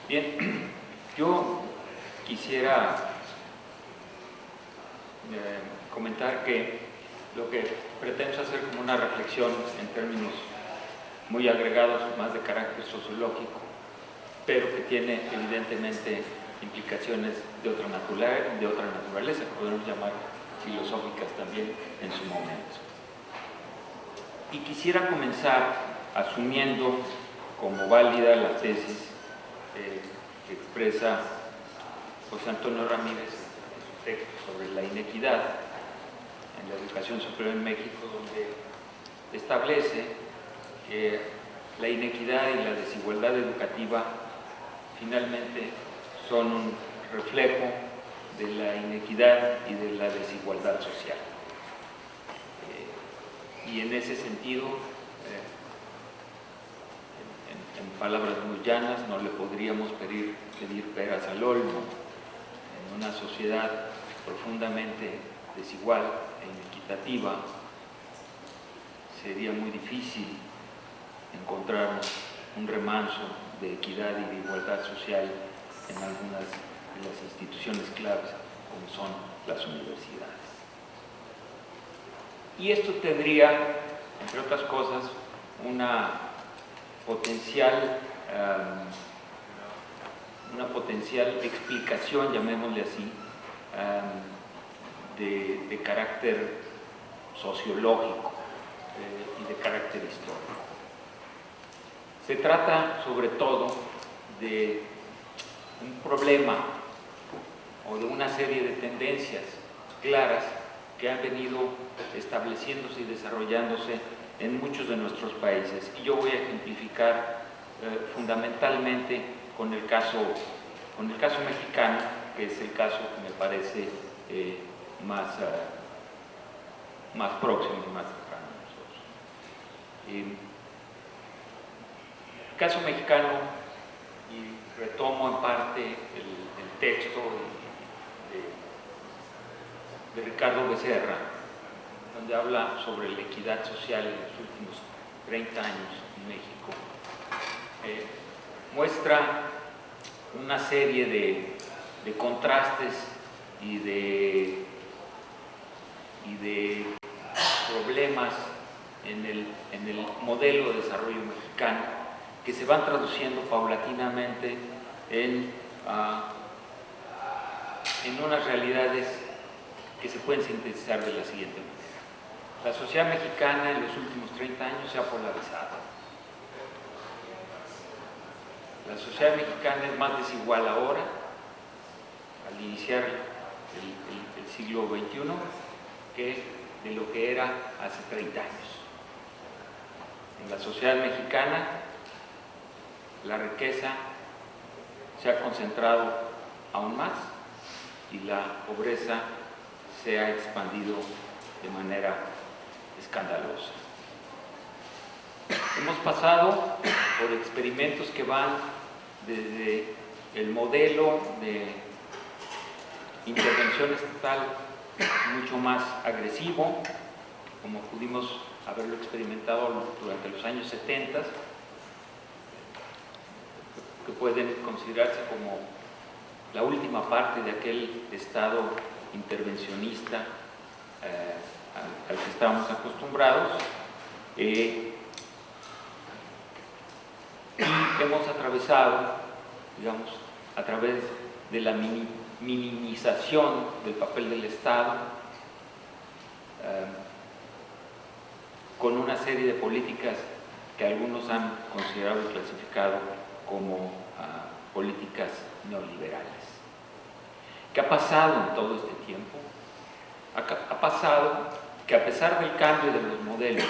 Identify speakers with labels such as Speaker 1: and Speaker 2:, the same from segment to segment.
Speaker 1: Bien, yo quisiera comentar que lo que pretendo es hacer como una reflexión en términos muy agregados, más de carácter sociológico, pero que tiene evidentemente implicaciones de otra naturaleza, que podemos llamar filosóficas también en su momento. Y quisiera comenzar asumiendo como válida la tesis que expresa José Antonio Ramírez en su texto sobre la inequidad en la educación superior en México, donde establece que la inequidad y la desigualdad educativa finalmente son un reflejo de la inequidad y de la desigualdad social. Y en ese sentido, en palabras muy llanas, no le podríamos pedir peras al olmo. En una sociedad profundamente desigual e inequitativa, sería muy difícil encontrar un remanso de equidad y de igualdad social en algunas de las instituciones claves, como son las universidades. Y esto tendría, entre otras cosas, una potencial explicación, llamémosle así, de carácter sociológico y de carácter histórico. Se trata sobre todo de un problema o de una serie de tendencias claras que han venido estableciéndose y desarrollándose en muchos de nuestros países. Y yo voy a ejemplificar fundamentalmente con el caso mexicano, que es el caso que me parece más próximo y más cercano a nosotros. El caso mexicano, y retomo en parte el texto de Ricardo Becerra, donde habla sobre la equidad social en los últimos 30 años en México, muestra una serie de contrastes y de problemas en el modelo de desarrollo mexicano que se van traduciendo paulatinamente en unas realidades que se pueden sintetizar de la siguiente manera. La sociedad mexicana en los últimos 30 años se ha polarizado. La sociedad mexicana es más desigual ahora, al iniciar el siglo XXI, que de lo que era hace 30 años. En la sociedad mexicana, la riqueza se ha concentrado aún más y la pobreza se ha expandido de manera escandalosa. Hemos pasado por experimentos que van desde el modelo de intervención estatal mucho más agresivo, como pudimos haberlo experimentado durante los años 70, que pueden considerarse como la última parte de aquel estado intervencionista al que estábamos acostumbrados, y hemos atravesado, digamos, a través de la minimización del papel del Estado, con una serie de políticas que algunos han considerado y clasificado como políticas neoliberales. ¿Qué ha pasado en todo este tiempo? Ha pasado que, a pesar del cambio de los modelos,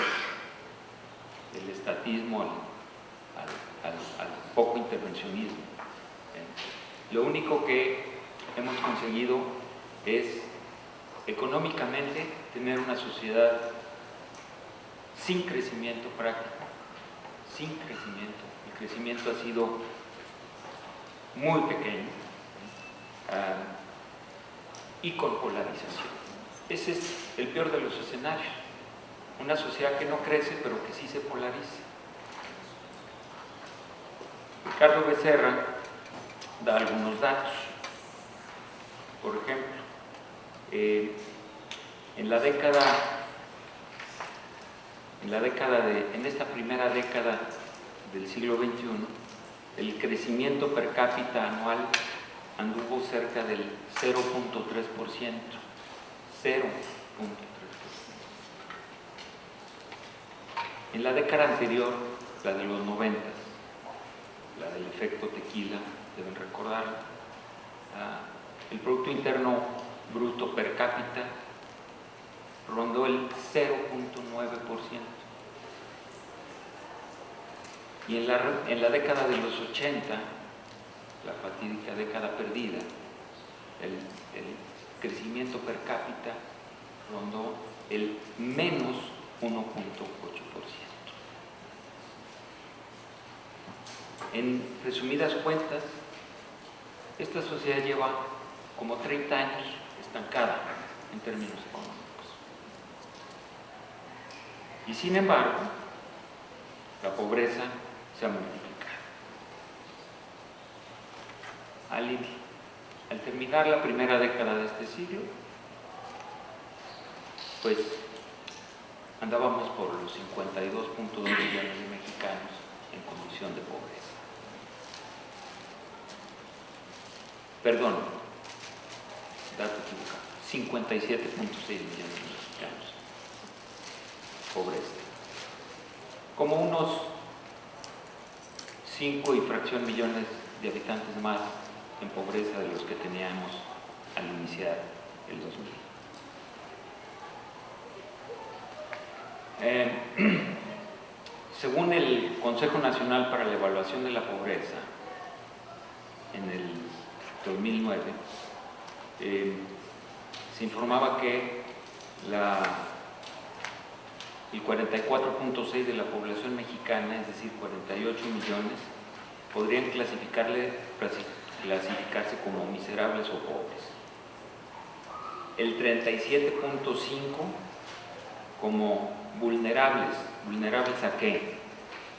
Speaker 1: del estatismo al poco intervencionismo, lo único que hemos conseguido es económicamente tener una sociedad sin crecimiento práctico, sin crecimiento. El crecimiento ha sido muy pequeño y con polarización. Ese es el peor de los escenarios. Una sociedad que no crece, pero que sí se polariza. Ricardo Becerra da algunos datos. Por ejemplo, en esta primera década del siglo XXI, el crecimiento per cápita anual anduvo cerca del 0.3%. 0.3%. En la década anterior, la de los 90, la del efecto tequila, deben recordar, el Producto Interno Bruto per cápita rondó el 0.9%. Y en la década de los 80, la fatídica década perdida, el crecimiento per cápita rondó el menos 1.8%. En resumidas cuentas, esta sociedad lleva como 30 años estancada en términos económicos. Y sin embargo, la pobreza se ha multiplicado. Al terminar la primera década de este siglo, pues andábamos por los 52.2 millones de mexicanos en condición de pobreza. Perdón, dato equivocado, 57.6 millones de mexicanos. Pobreza. Como unos 5 y fracción millones de habitantes más en pobreza de los que teníamos al iniciar el 2000. Según el Consejo Nacional para la Evaluación de la Pobreza, en el 2009, se informaba que el 44.6% de la población mexicana, es decir, 48 millones, podrían clasificarse como miserables o pobres. El 37.5% como vulnerables. ¿Vulnerables a qué?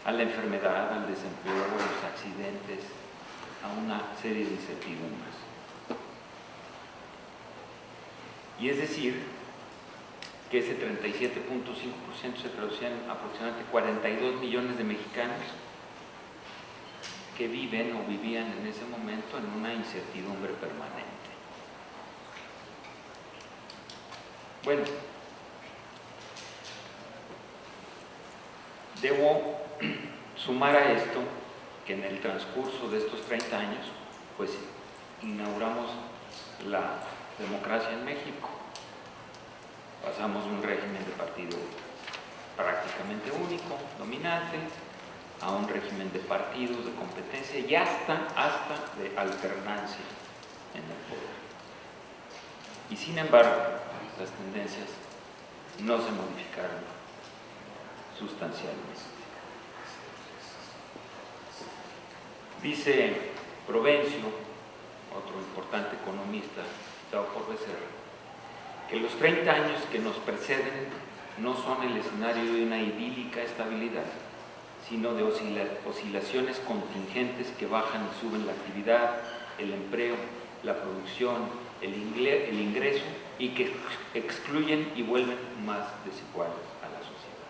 Speaker 1: A la enfermedad, al desempleo, a los accidentes, a una serie de incertidumbres. Y es decir, que ese 37.5% se traducía en aproximadamente 42 millones de mexicanos que viven o vivían en ese momento en una incertidumbre permanente. Bueno, debo sumar a esto que en el transcurso de estos 30 años, pues inauguramos la democracia en México. Pasamos de un régimen de partido prácticamente único, dominante, a un régimen de partidos, de competencia y hasta de alternancia en el poder. Y sin embargo, las tendencias no se modificaron sustancialmente. Dice Provencio, otro importante economista, Sao por Becerra, que los 30 años que nos preceden no son el escenario de una idílica estabilidad, sino de oscilaciones contingentes que bajan y suben la actividad, el empleo, la producción, el ingreso y que excluyen y vuelven más desigual a la sociedad.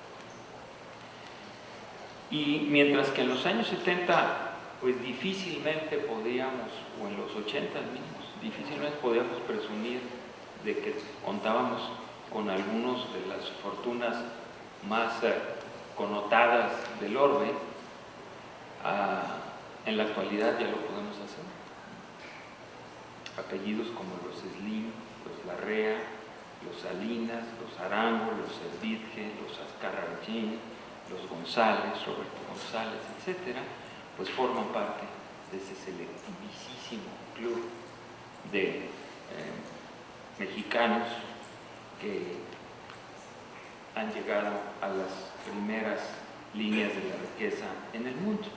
Speaker 1: Y mientras que en los años 70 pues difícilmente podíamos, o en los 80 mínimos, difícilmente podíamos presumir de que contábamos con algunos de las fortunas más connotadas del orbe, en la actualidad ya lo podemos hacer. Apellidos como los Slim, los Larrea, los Salinas, los Arango, los Servidje, los Azcárraga, los González, Roberto González, etcétera, pues forman parte de ese selectivísimo club de mexicanos que han llegado a las primeras líneas de la riqueza en el mundo.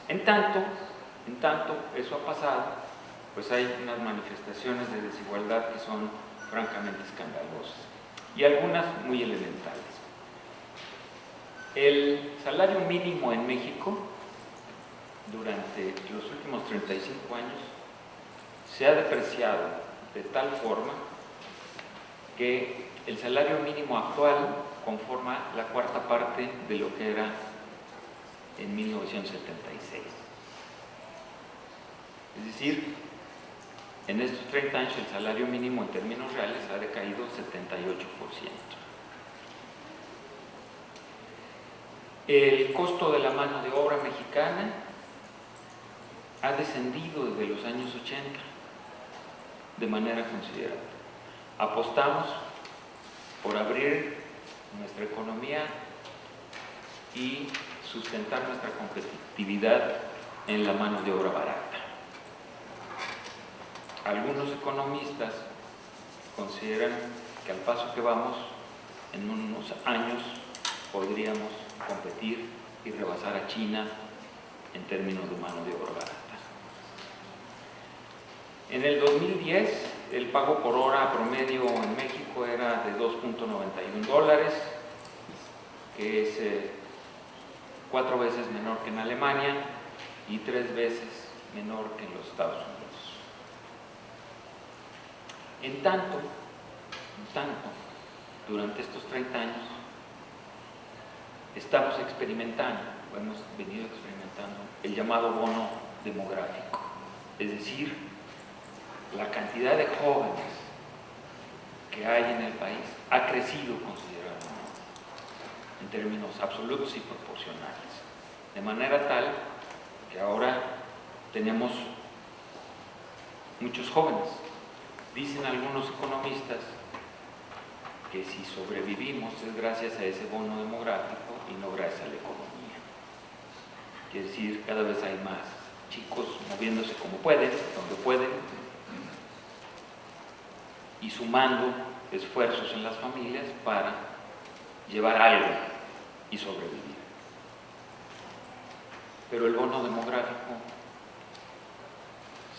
Speaker 1: En tanto eso ha pasado, pues hay unas manifestaciones de desigualdad que son francamente escandalosas y algunas muy elementales. El salario mínimo en México durante los últimos 35 años se ha depreciado de tal forma que el salario mínimo actual conforma la cuarta parte de lo que era en 1976. Es decir, en estos 30 años el salario mínimo en términos reales ha decaído 78%. El costo de la mano de obra mexicana ha descendido desde los años 80 de manera considerable. Apostamos por abrir nuestra economía y sustentar nuestra competitividad en la mano de obra barata. Algunos economistas consideran que al paso que vamos, en unos años podríamos competir y rebasar a China en términos de mano de obra barata. En el 2010, el pago por hora promedio en México era de $2.91, que es 4 veces menor que en Alemania y 3 veces menor que en los Estados Unidos. En tanto, durante estos 30 años, estamos experimentando, o hemos venido experimentando, el llamado bono demográfico. Es decir, la cantidad de jóvenes que hay en el país ha crecido considerablemente, en términos absolutos y proporcionales. De manera tal que ahora tenemos muchos jóvenes. Dicen algunos economistas que si sobrevivimos es gracias a ese bono demográfico y no gracias a la economía. Quiere decir, cada vez hay más chicos moviéndose como pueden, donde pueden, y sumando esfuerzos en las familias para llevar algo y sobrevivir. Pero el bono demográfico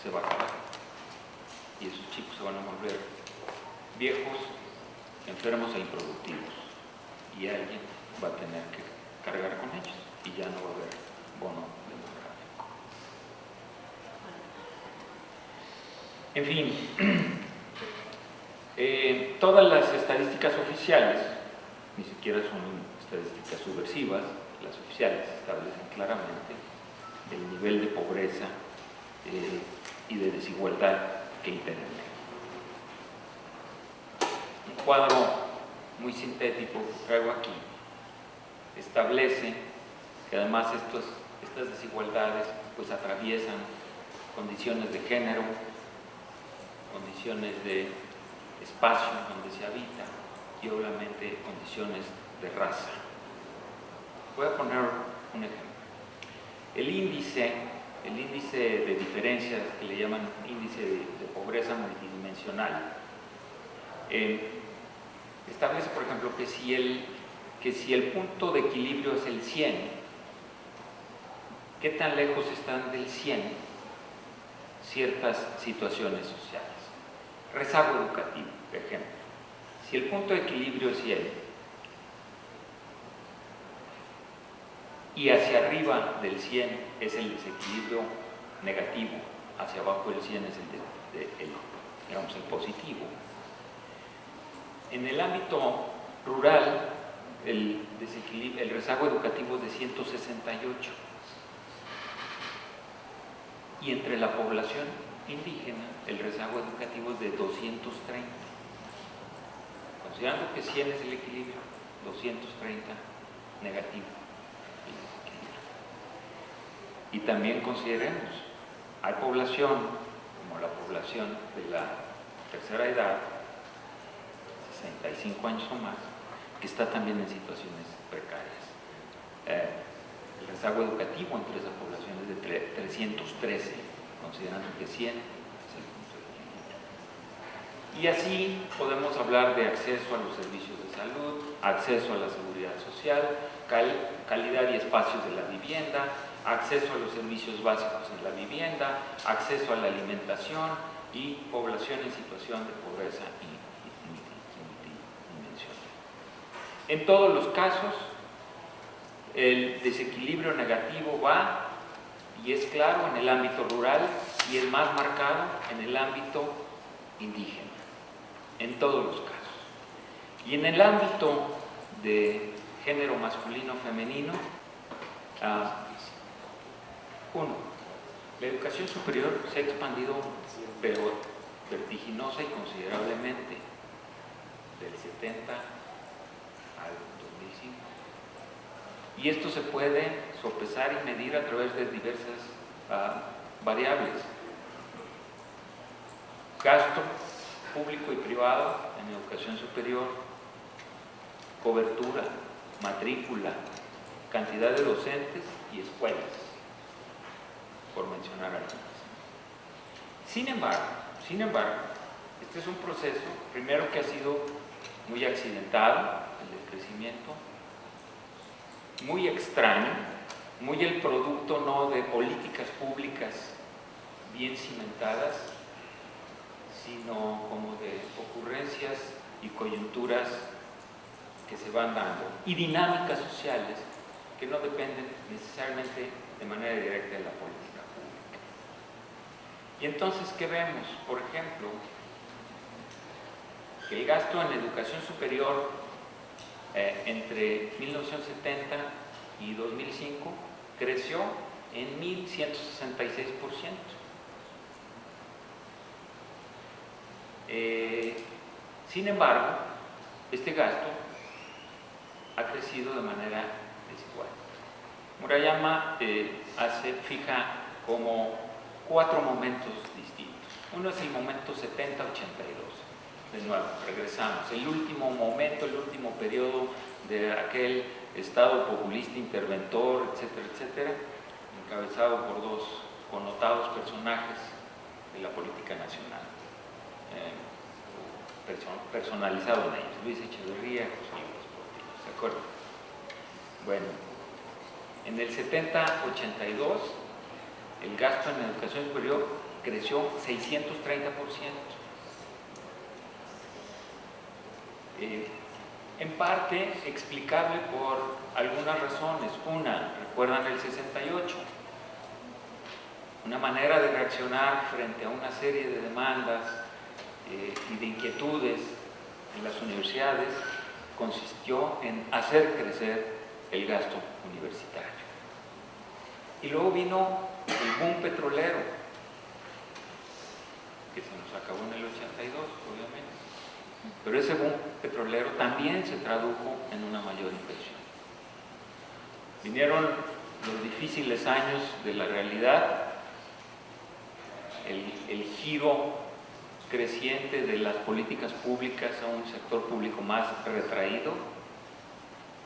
Speaker 1: se va a acabar. Y esos chicos se van a volver viejos, enfermos e improductivos. Y alguien va a tener que cargar con ellos y ya no va a haber bono demográfico. En fin, todas las estadísticas oficiales, ni siquiera son estadísticas subversivas, las oficiales establecen claramente el nivel de pobreza y de desigualdad que impera en México. Un cuadro muy sintético que traigo aquí establece que además estas desigualdades pues atraviesan condiciones de género, condiciones de espacio donde se habita y obviamente condiciones de raza. Voy a poner un ejemplo. El índice de diferencias, que le llaman índice de pobreza multidimensional, establece, por ejemplo, que si el punto de equilibrio es el 100, ¿qué tan lejos están del 100 ciertas situaciones sociales? Rezago educativo, por ejemplo. Si el punto de equilibrio es 100 y hacia arriba del 100 es el desequilibrio negativo, hacia abajo del 100 es el positivo. En el ámbito rural, el rezago educativo es de 168. Y entre la población indígena, el rezago educativo es de 230. Considerando que 100 es el equilibrio, 230 negativo. Y también consideremos, hay población, como la población de la tercera edad, 65 años o más, que está también en situaciones precarias. El rezago educativo entre esa población es de 313, considerando que 100 es el punto de equilibrio. Y así podemos hablar de acceso a los servicios de salud, acceso a la seguridad social, calidad y espacios de la vivienda, acceso a los servicios básicos en la vivienda, acceso a la alimentación y población en situación de pobreza multidimensional. En todos los casos, el desequilibrio negativo va y es claro en el ámbito rural y es más marcado en el ámbito indígena, en todos los casos. Y en el ámbito de género masculino-femenino, uno, la educación superior se ha expandido, pero vertiginosa y considerablemente, del 70 al 2005. Y esto se puede sopesar y medir a través de diversas variables. Gasto público y privado en educación superior, cobertura, matrícula, cantidad de docentes y escuelas, por mencionar algunas. Sin embargo, este es un proceso, primero, que ha sido muy accidentado, el del crecimiento, muy extraño, muy el producto no de políticas públicas bien cimentadas, sino como de ocurrencias y coyunturas que se van dando, y dinámicas sociales que no dependen necesariamente de manera directa de la política pública. Y entonces, ¿qué vemos? Por ejemplo, que el gasto en educación superior entre 1970 y 2005 creció en 1.166%. Sin embargo, este gasto ha crecido de manera desigual. Murayama fija como 4 momentos distintos. Uno es el momento 70-82. De nuevo, regresamos. El último momento, el último periodo de aquel Estado populista, interventor, etcétera, etcétera, encabezado por 2 connotados personajes de la política nacional, personalizado en ellos, Luis Echeverría, José Luis Portillo, ¿de acuerdo? Bueno, en el 70-82 el gasto en educación superior creció 630%. En parte explicable por algunas razones. Una, recuerdan el 68, una manera de reaccionar frente a una serie de demandas y de inquietudes en las universidades consistió en hacer crecer el gasto universitario. Y luego vino el boom petrolero, que se nos acabó en el 82, obviamente. Pero ese boom petrolero también se tradujo en una mayor inversión. Vinieron los difíciles años de la realidad, el giro creciente de las políticas públicas a un sector público más retraído,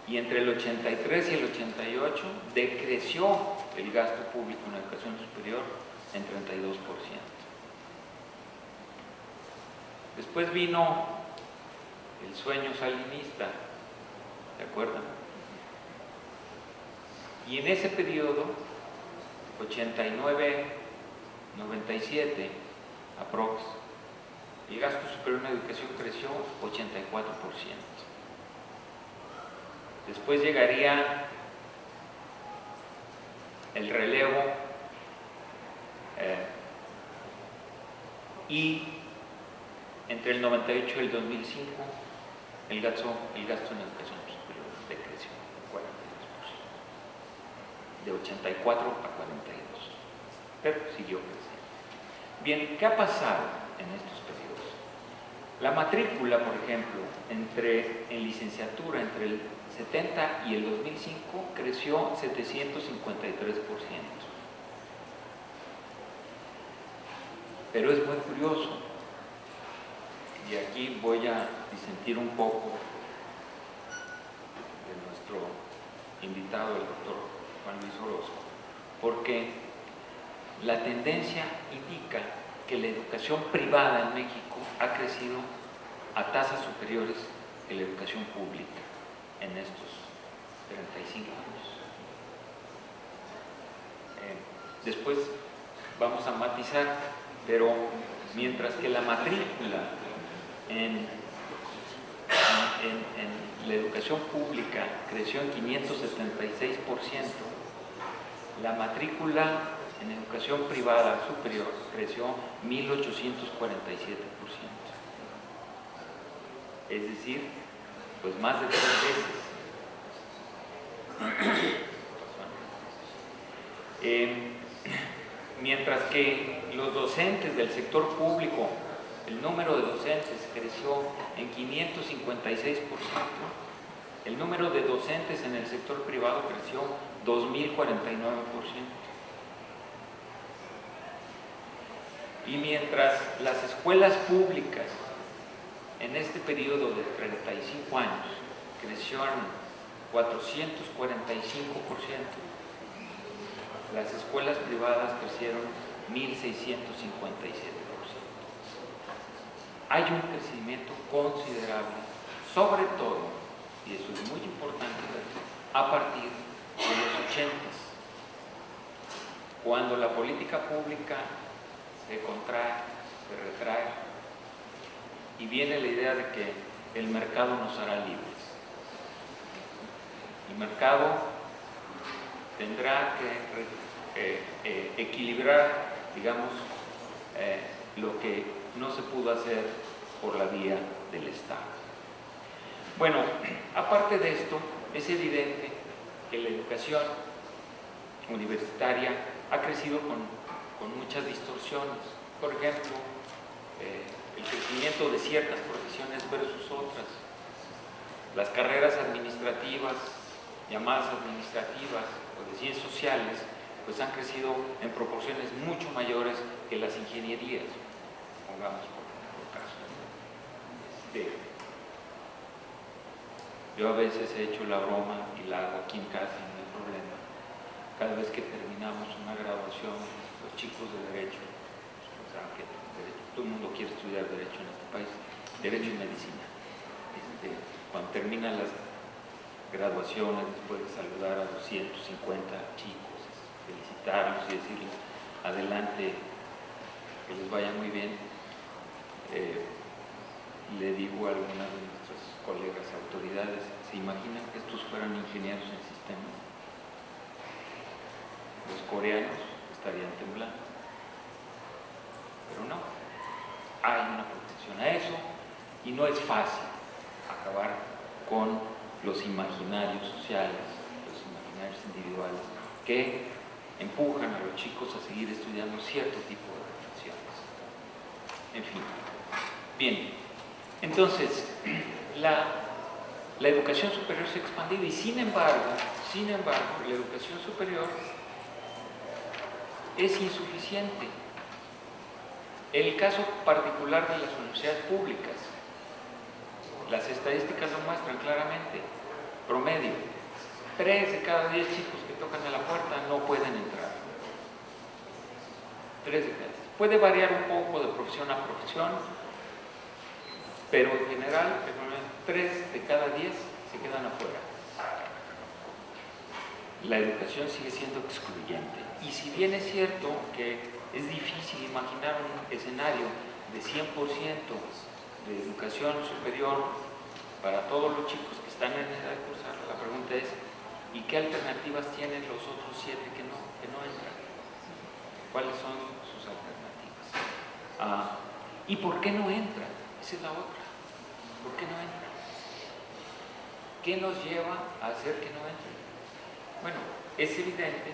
Speaker 1: y entre el 83 y el 88 decreció el gasto público en la educación superior en 32%. Después vino el sueño salinista, ¿se acuerdan? Y en ese periodo, 89-97, aprox, el gasto superior en educación creció 84%. Después llegaría el relevo y entre el 98 y el 2005 el gasto en educación superior decreció 42%, de 84 a 42, pero siguió creciendo. Bien, ¿qué ha pasado en estos periodos? La matrícula, por ejemplo, en licenciatura entre el 70 y el 2005 creció 753%. Pero es muy curioso, y aquí voy a disentir un poco de nuestro invitado, el doctor Juan Luis Orozco, porque la tendencia indica que la educación privada en México ha crecido a tasas superiores que la educación pública en estos 35 años. Después vamos a matizar, pero mientras que la matrícula en la educación pública creció en 576%, la matrícula en educación privada superior creció 1.847%. Es decir, pues más de 3 veces. Mientras que los docentes del sector público, el número de docentes creció en 556%, el número de docentes en el sector privado creció 2.049%. Y mientras las escuelas públicas en este periodo de 35 años crecieron 445%, las escuelas privadas crecieron 1.657%. Hay un crecimiento considerable, sobre todo, y eso es muy importante, a partir de los 80s, cuando la política pública se contrae, se retrae, y viene la idea de que el mercado nos hará libres. El mercado tendrá que equilibrar, digamos, lo que no se pudo hacer por la vía del Estado. Bueno, aparte de esto, es evidente que la educación universitaria ha crecido con muchas distorsiones. Por ejemplo, el crecimiento de ciertas profesiones versus otras. Las carreras administrativas, llamadas administrativas o de ciencias sociales, pues han crecido en proporciones mucho mayores que las ingenierías, pongamos por caso. Yo a veces he hecho la broma y la hago aquí en casa, no hay problema. Cada vez que terminamos una graduación, los chicos de Derecho, o sea, que todo el mundo quiere estudiar Derecho en este país, Derecho y Medicina. Cuando terminan las graduaciones, después de saludar a 250 chicos, felicitarlos y decirles adelante, que les vaya muy bien, le digo a algunas de nuestras colegas autoridades, ¿se imaginan que estos fueran ingenieros en sistemas? Los coreanos estarían temblando, pero no, hay una protección a eso y no es fácil acabar con los imaginarios sociales, los imaginarios individuales que empujan a los chicos a seguir estudiando cierto tipo de profesiones. En fin, bien, entonces la educación superior se ha expandido y sin embargo, la educación superior es insuficiente. El caso particular de las universidades públicas, las estadísticas lo muestran claramente. Promedio, 3 de cada 10 chicos que tocan a la puerta no pueden entrar. 3 de cada 10. Puede variar un poco de profesión a profesión, pero en general, 3 de cada 10 se quedan afuera. La educación sigue siendo excluyente. Y si bien es cierto que es difícil imaginar un escenario de 100% de educación superior para todos los chicos que están en edad de cursar, la pregunta es, ¿y qué alternativas tienen los otros 7 que no entran? ¿Cuáles son sus alternativas? ¿Y por qué no entran? Esa es la otra. ¿Por qué no entran? ¿Qué nos lleva a hacer que no entren? Bueno, es evidente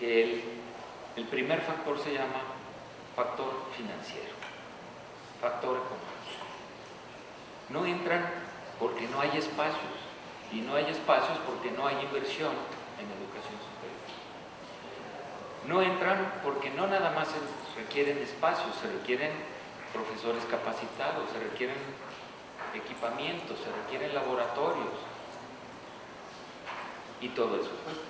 Speaker 1: que el primer factor se llama factor financiero, factor económico. No entran porque no hay espacios, y no hay espacios porque no hay inversión en educación superior. No entran porque no nada más se requieren espacios, se requieren profesores capacitados, se requieren equipamientos, se requieren laboratorios, y todo eso cuesta.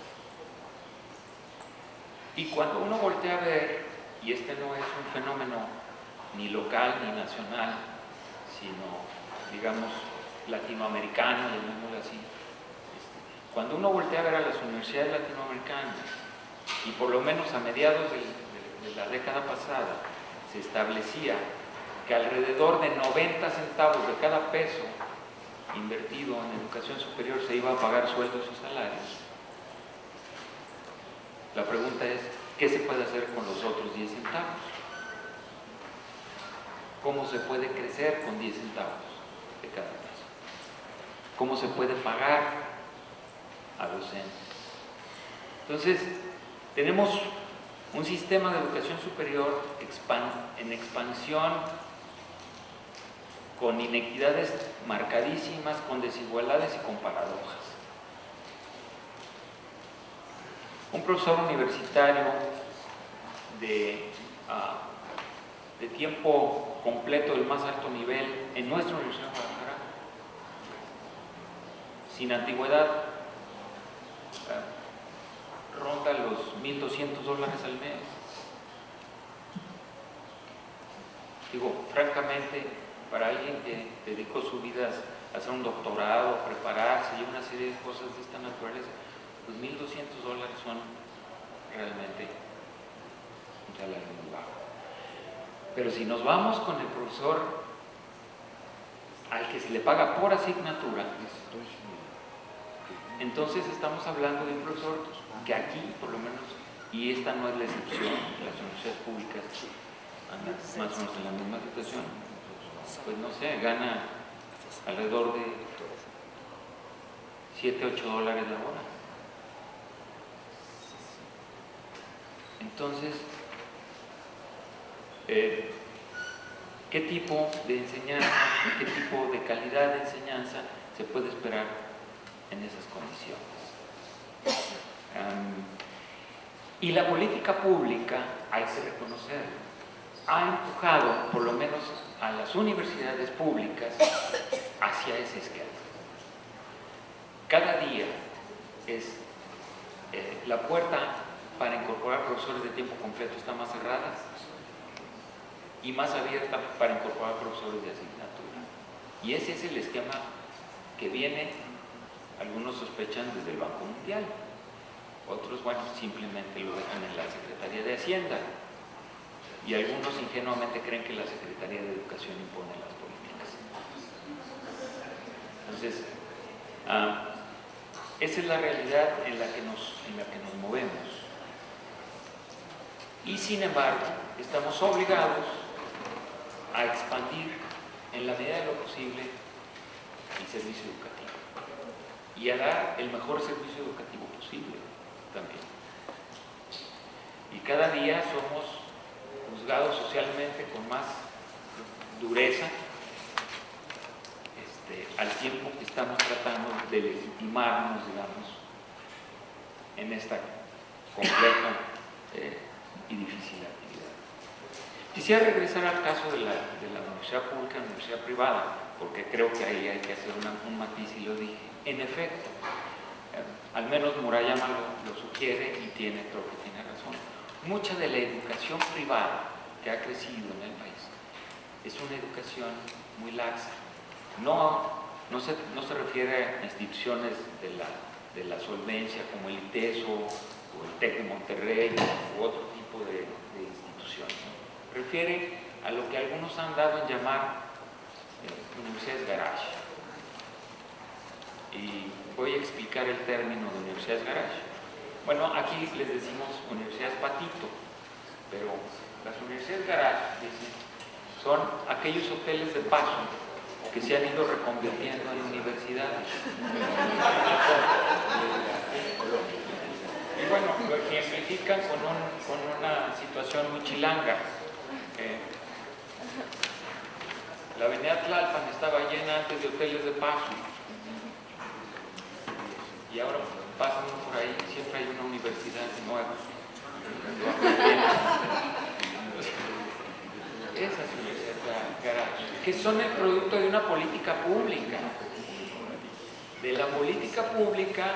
Speaker 1: Y cuando uno voltea a ver, y este no es un fenómeno ni local ni nacional, sino, digamos, latinoamericano, llamémoslo así, cuando uno voltea a ver a las universidades latinoamericanas, y por lo menos a mediados de la década pasada, se establecía que alrededor de 90 centavos de cada peso invertido en educación superior se iba a pagar sueldos y salarios. La pregunta es, ¿qué se puede hacer con los otros 10 centavos? ¿Cómo se puede crecer con 10 centavos de cada peso? ¿Cómo se puede pagar a docentes? Entonces, tenemos un sistema de educación superior en expansión, con inequidades marcadísimas, con desigualdades y con paradojas. Un profesor universitario de tiempo completo del más alto nivel en nuestra Universidad de Guadalajara, sin antigüedad, ronda los $1,200 al mes. Digo, francamente, para alguien que dedicó su vida a hacer un doctorado, a prepararse y una serie de cosas de esta naturaleza, pues $1,200 son realmente un salario muy bajo. Pero si nos vamos con el profesor al que se le paga por asignatura, entonces estamos hablando de un profesor que aquí, por lo menos, y esta no es la excepción, las universidades públicas andan más o menos en la misma situación, pues no sé, gana alrededor de $7-8 la hora. Entonces, ¿qué tipo de enseñanza, qué tipo de calidad de enseñanza se puede esperar en esas condiciones? Y la política pública, hay que reconocer, ha empujado por lo menos a las universidades públicas hacia ese esquema. Cada día es la puerta para incorporar profesores de tiempo completo está más cerrada y más abierta para incorporar profesores de asignatura. Y ese es el esquema que viene, algunos sospechan, desde el Banco Mundial. Otros, bueno, simplemente lo dejan en la Secretaría de Hacienda. Y algunos ingenuamente creen que la Secretaría de Educación impone las políticas. Entonces, esa es la realidad en la que nos movemos. Y sin embargo, estamos obligados a expandir en la medida de lo posible el servicio educativo y a dar el mejor servicio educativo posible también. Y cada día somos juzgados socialmente con más dureza, al tiempo que estamos tratando de legitimarnos, digamos, en esta compleja y difícil actividad. Quisiera regresar al caso de la universidad pública y la universidad privada, porque creo que ahí hay que hacer un matiz y lo dije. En efecto, al menos Murayama lo sugiere y creo que tiene razón. Mucha de la educación privada que ha crecido en el país es una educación muy laxa. No se refiere a instituciones de la solvencia como el ITESO o el TEC de Monterrey u otro tipo de instituciones, ¿no? Refiere a lo que algunos han dado en llamar universidades garage. Y voy a explicar el término de universidades garage. Bueno, aquí les decimos universidades patito, pero las universidades garage, dicen, son aquellos hoteles de paso que se han ido reconvirtiendo en universidades. Y bueno, lo ejemplifican con una situación muy chilanga. La avenida Tlalpan estaba llena antes de hoteles de paso. Y ahora pasan por ahí, siempre hay una universidad nueva. Esas universidades garage, que son el producto de una política pública. De la política pública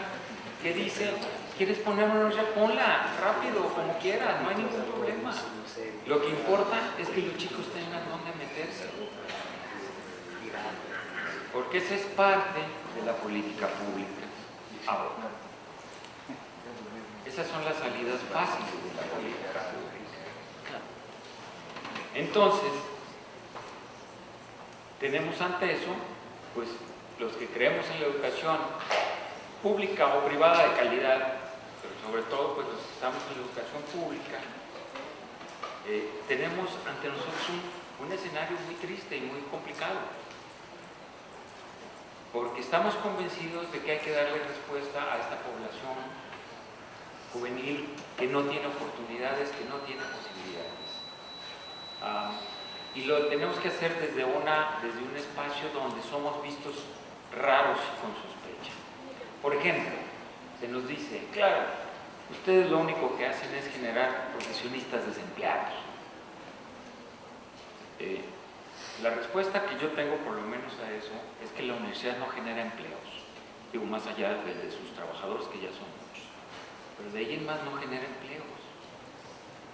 Speaker 1: que dice, ¿quieres poner una universidad? Ponla, rápido, como quieras, no hay ningún problema. Lo que importa es que los chicos tengan dónde meterse. Porque esa es parte de la política pública. Ahora, esas son las salidas fáciles de la política pública. Entonces, tenemos ante eso, pues, los que creemos en la educación pública o privada de calidad, pero sobre todo pues los que estamos en la educación pública, tenemos ante nosotros un escenario muy triste y muy complicado, porque estamos convencidos de que hay que darle respuesta a esta población juvenil que no tiene oportunidades, que no tiene posibilidades. Y lo tenemos que hacer desde un espacio donde somos vistos raros y con sospecha. Por ejemplo, se nos dice, claro, ustedes lo único que hacen es generar profesionistas desempleados. La respuesta que yo tengo por lo menos a eso es que la universidad no genera empleos, digo, más allá de sus trabajadores, que ya son muchos, pero de ahí en más no genera empleos.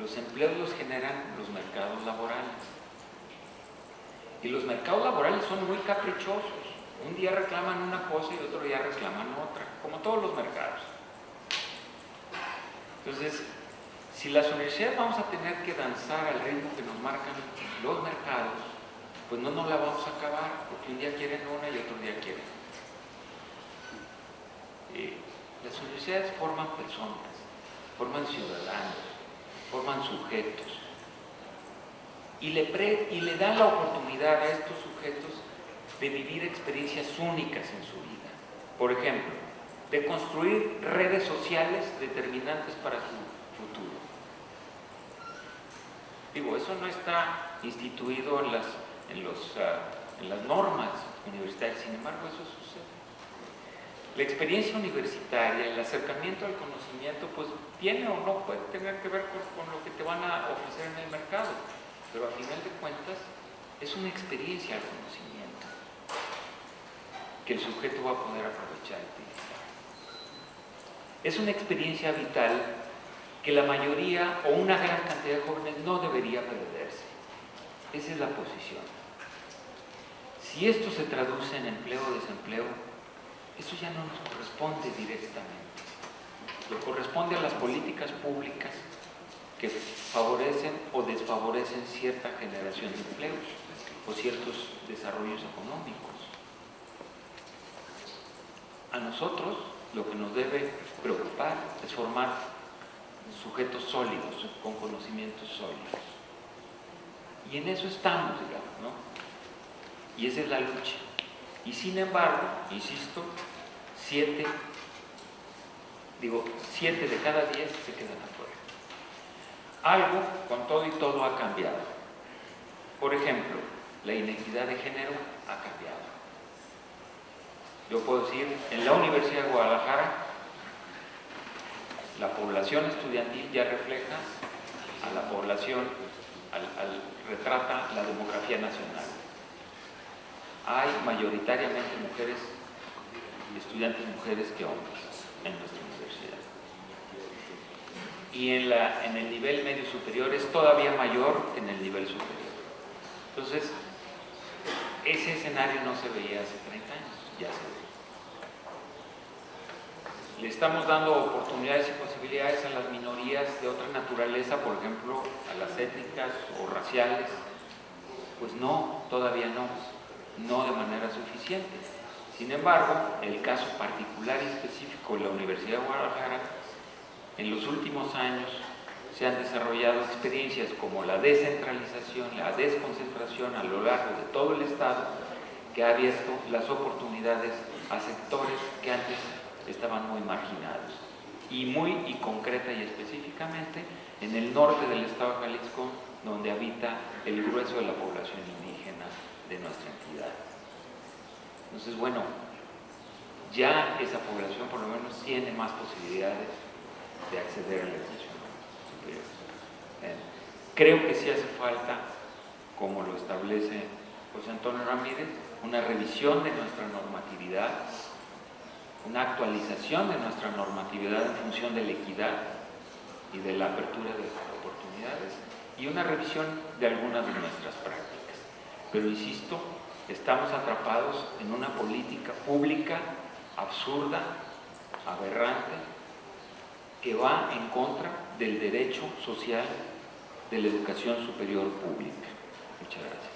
Speaker 1: Los empleos los generan los mercados laborales, y los mercados laborales son muy caprichosos. Un día reclaman una cosa y otro día reclaman otra, como todos los mercados. Entonces, si las universidades vamos a tener que danzar al ritmo que nos marcan los mercados, pues no nos la vamos a acabar, porque un día quieren una y otro día quieren. Las universidades forman personas, forman ciudadanos, forman sujetos, y le dan la oportunidad a estos sujetos de vivir experiencias únicas en su vida. Por ejemplo, de construir redes sociales determinantes para su futuro. Digo, eso no está instituido en las normas universitarias, sin embargo eso sucede. La experiencia universitaria, el acercamiento al conocimiento, pues tiene o no puede tener que ver con lo que te van a ofrecer en el mercado, pero a final de cuentas es una experiencia al conocimiento que el sujeto va a poder aprovechar y utilizar. Es una experiencia vital que la mayoría o una gran cantidad de jóvenes no debería perderse. Esa es la posición. Si esto se traduce en empleo o desempleo, eso ya no nos corresponde directamente. Le corresponde a las políticas públicas que favorecen o desfavorecen cierta generación de empleos o ciertos desarrollos económicos. A nosotros lo que nos debe preocupar es formar sujetos sólidos, con conocimientos sólidos. Y en eso estamos, digamos, ¿no? Y esa es la lucha. Y sin embargo, insisto, 7 de cada 10 se quedan afuera. Algo, con todo y todo, ha cambiado. Por ejemplo, la inequidad de género ha cambiado. Yo puedo decir, en la Universidad de Guadalajara, la población estudiantil ya refleja a la población, retrata la demografía nacional. Hay mayoritariamente mujeres, estudiantes mujeres que hombres en nuestra universidad. Y en el nivel medio superior es todavía mayor que en el nivel superior. Entonces, ese escenario no se veía hace 30 años, ya se ve. Le estamos dando oportunidades y posibilidades a las minorías de otra naturaleza, por ejemplo, a las étnicas o raciales. Pues no, todavía no de manera suficiente. Sin embargo, el caso particular y específico de la Universidad de Guadalajara, en los últimos años se han desarrollado experiencias como la descentralización, la desconcentración a lo largo de todo el Estado, que ha abierto las oportunidades a sectores que antes estaban muy marginados, y concreta y específicamente en el norte del estado de Jalisco, donde habita el grueso de la población indígena de nuestra entidad. Entonces, bueno, ya esa población por lo menos tiene más posibilidades de acceder a la educación superior. Creo que sí hace falta, como lo establece José Antonio Ramírez, una revisión de nuestra normatividad, una actualización de nuestra normatividad en función de la equidad y de la apertura de oportunidades, y una revisión de algunas de nuestras prácticas. Pero insisto, estamos atrapados en una política pública absurda, aberrante, que va en contra del derecho social de la educación superior pública. Muchas gracias.